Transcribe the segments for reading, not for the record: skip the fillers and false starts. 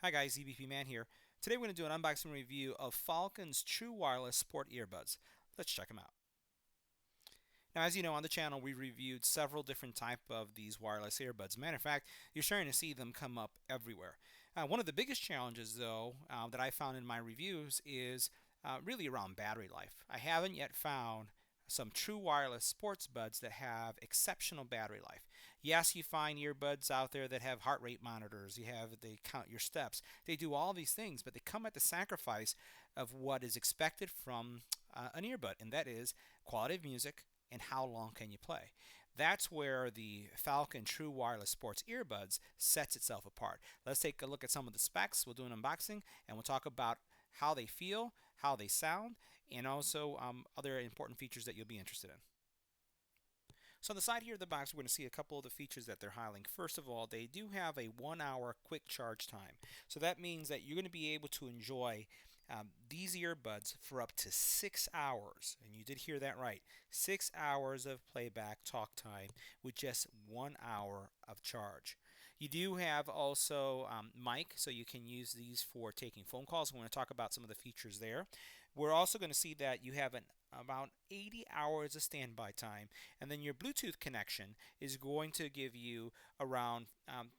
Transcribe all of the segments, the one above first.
Hi guys, EBPMAN here. Today we're going to do an unboxing review of Falkn's True Wireless Sport Earbuds. Let's check them out. Now, as you know, on the channel we reviewed several different type of these wireless earbuds. Matter of fact, you're starting to see them come up everywhere. One of the biggest challenges, though, that I found in my reviews is really around battery life. I haven't yet found some true wireless sports buds that have exceptional battery life. Yes, you find earbuds out there that have heart rate monitors. They count your steps. They do all these things, but they come at the sacrifice of what is expected from an earbud, and that is quality of music and how long can you play. That's where the Falkn True Wireless Sports Earbuds sets itself apart. Let's take a look at some of the specs. We'll do an unboxing and we'll talk about how they feel, how they sound, and also other important features that you'll be interested in. So on the side here of the box, we're going to see a couple of the features that they're highlighting. First of all, they do have a 1 hour quick charge time. So that means that you're going to be able to enjoy these earbuds for up to 6 hours. And you did hear that right. 6 hours of playback talk time with just 1 hour of charge. You do have also mic, so you can use these for taking phone calls. We're going to talk about some of the features there. We're also going to see that you have about 80 hours of standby time, and then your Bluetooth connection is going to give you around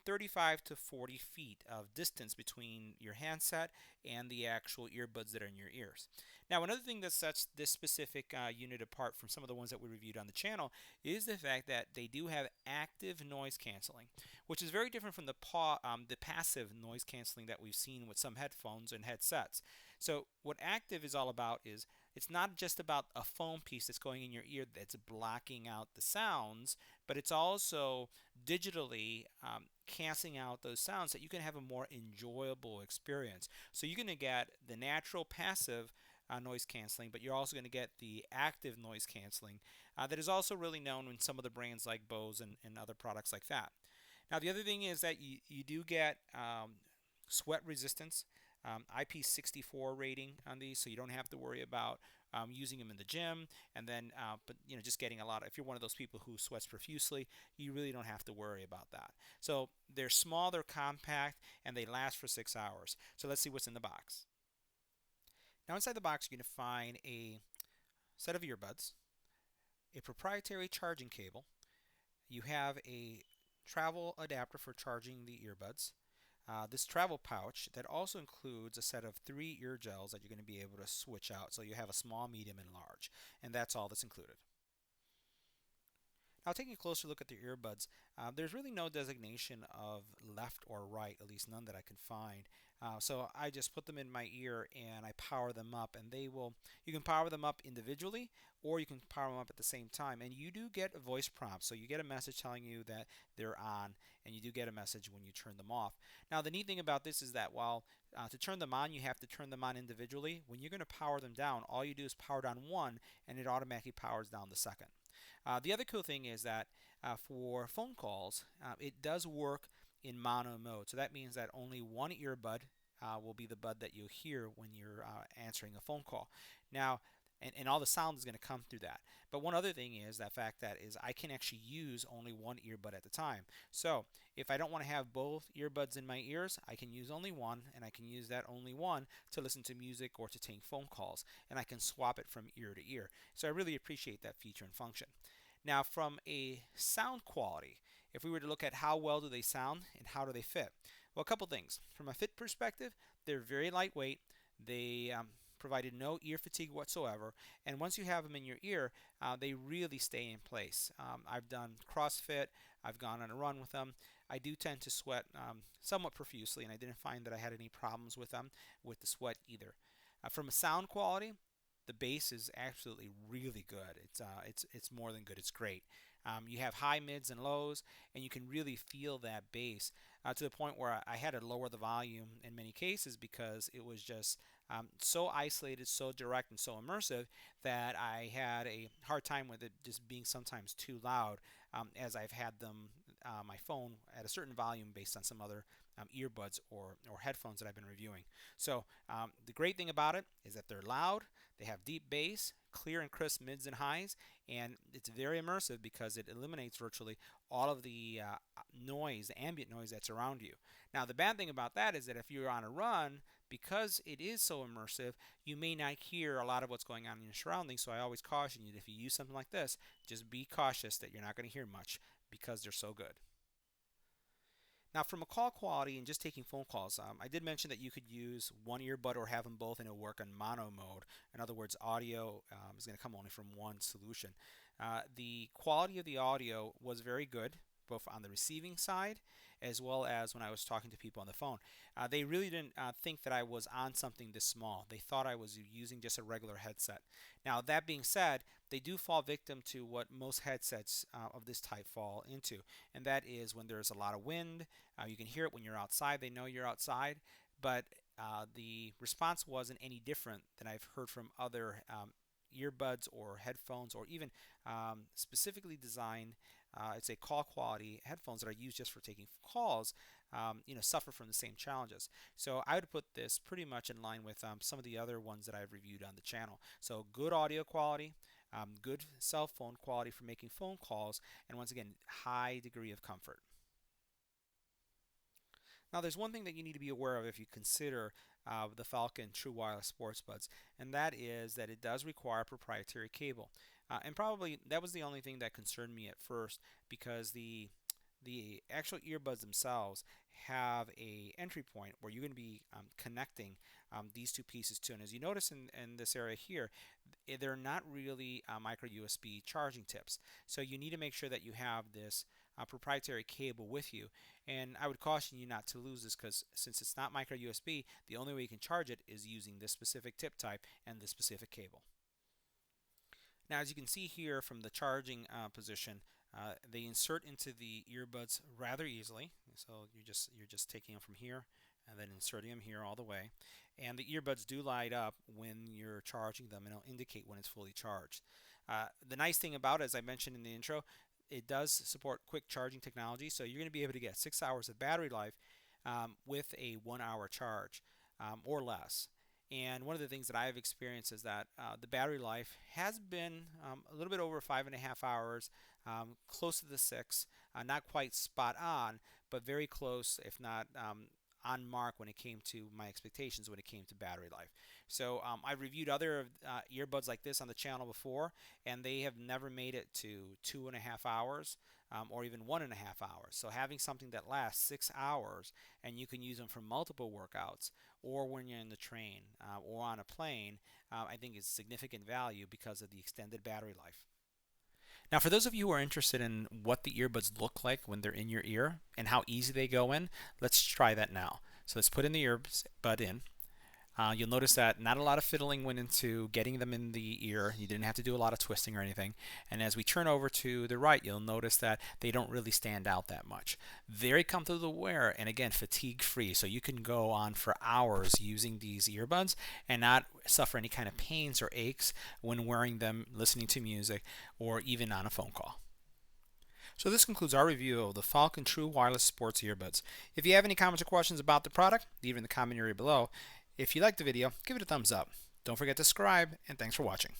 35 to 40 feet of distance between your handset and the actual earbuds that are in your ears. Now, another thing that sets this specific unit apart from some of the ones that we reviewed on the channel is the fact that they do have active noise canceling, which is very different from the passive noise canceling that we've seen with some headphones and headsets. So what active is all about is it's not just about a foam piece that's going in your ear that's blocking out the sounds, but it's also digitally canceling out those sounds so that you can have a more enjoyable experience. So you're going to get the natural passive noise canceling, but you're also going to get the active noise canceling that is also really known in some of the brands like Bose and other products like that. Now, the other thing is that you do get sweat resistance, IP64 rating on these, so you don't have to worry about using them in the gym, and then but just getting a lot of, if you're one of those people who sweats profusely, you really don't have to worry about that. So they're small, they're compact, and they last for 6 hours. So let's see what's in the box. Now inside the box you're going to find a set of earbuds, a proprietary charging cable. You have a travel adapter for charging the earbuds. This travel pouch that also includes a set of 3 ear gels that you're going to be able to switch out. So you have a small, medium, and large, and that's all that's included. Now, taking a closer look at the earbuds, there's really no designation of left or right, at least none that I can find. So I just put them in my ear and I power them up, and you can power them up individually or you can power them up at the same time. And you do get a voice prompt, so you get a message telling you that they're on, and you do get a message when you turn them off. Now, the neat thing about this is that while to turn them on, you have to turn them on individually, when you're going to power them down, all you do is power down one and it automatically powers down the second. The other cool thing is that for phone calls, it does work in mono mode. So that means that only one earbud will be the bud that you hear when you're answering a phone call. Now, and all the sound is going to come through that. But one other thing is that fact that is I can actually use only one earbud at a time. So if I don't want to have both earbuds in my ears, I can use only one, and I can use that only one to listen to music or to take phone calls, and I can swap it from ear to ear. So I really appreciate that feature and function. Now, from a sound quality, if we were to look at how well do they sound and how do they fit, well, a couple things. From a fit perspective, they're very lightweight. They provided no ear fatigue whatsoever, and once you have them in your ear, they really stay in place. I've done CrossFit, I've gone on a run with them. I do tend to sweat somewhat profusely, and I didn't find that I had any problems with them with the sweat either. From a sound quality, the bass is absolutely really good. It's more than good. It's great. You have high mids and lows, and you can really feel that bass to the point where I had to lower the volume in many cases because it was just so isolated, so direct, and so immersive that I had a hard time with it just being sometimes too loud, as I've had them my phone at a certain volume based on some other earbuds or headphones that I've been reviewing. So the great thing about it is that they're loud, they have deep bass, clear and crisp mids and highs, and it's very immersive because it eliminates virtually all of the noise, the ambient noise that's around you. Now, the bad thing about that is that if you're on a run, because it is so immersive, you may not hear a lot of what's going on in your surroundings. So I always caution you that if you use something like this, just be cautious that you're not going to hear much because they're so good. Now, from a call quality and just taking phone calls, I did mention that you could use one earbud or have them both, and it'll work on mono mode. In other words, audio is going to come only from one solution. The quality of the audio was very good, both on the receiving side as well as when I was talking to people on the phone. They really didn't think that I was on something this small. They thought I was using just a regular headset. Now, that being said, they do fall victim to what most headsets of this type fall into, and that is when there's a lot of wind. You can hear it when you're outside. They know you're outside, but the response wasn't any different than I've heard from other earbuds or headphones, or even specifically designed, it's a call quality headphones that are used just for taking calls, suffer from the same challenges. So I would put this pretty much in line with some of the other ones that I've reviewed on the channel. So good audio quality, good cell phone quality for making phone calls, and once again, high degree of comfort. Now, there's one thing that you need to be aware of if you consider the Falkn True Wireless Sports Buds, and that is that it does require a proprietary cable. And probably that was the only thing that concerned me at first, because the actual earbuds themselves have a entry point where you're going to be connecting these two pieces to. And as you notice in this area here, they're not really micro USB charging tips. So you need to make sure that you have this proprietary cable with you. And I would caution you not to lose this, because since it's not micro USB, the only way you can charge it is using this specific tip type and this specific cable. Now, as you can see here from the charging position, they insert into the earbuds rather easily. So you're just taking them from here and then inserting them here all the way. And the earbuds do light up when you're charging them, and it'll indicate when it's fully charged. The nice thing about it, as I mentioned in the intro, it does support quick charging technology, so you're going to be able to get 6 hours of battery life with a 1 hour charge or less. And one of the things that I've experienced is that the battery life has been a little bit over 5.5 hours, close to the 6, not quite spot on, but very close, if not on mark when it came to my expectations when it came to battery life. So I've reviewed other earbuds like this on the channel before, and they have never made it to 2.5 hours or even 1.5 hours. So having something that lasts 6 hours, and you can use them for multiple workouts, or when you're in the train or on a plane, I think is significant value because of the extended battery life. Now, for those of you who are interested in what the earbuds look like when they're in your ear and how easy they go in, let's try that now. So let's put in the earbud in. You'll notice that not a lot of fiddling went into getting them in the ear. You didn't have to do a lot of twisting or anything. And as we turn over to the right, you'll notice that they don't really stand out that much. Very comfortable to wear, and again, fatigue free. So you can go on for hours using these earbuds and not suffer any kind of pains or aches when wearing them, listening to music, or even on a phone call. So this concludes our review of the Falkn True Wireless Sports Earbuds. If you have any comments or questions about the product, leave it in the comment area below. If you liked the video, give it a thumbs up. Don't forget to subscribe, and thanks for watching.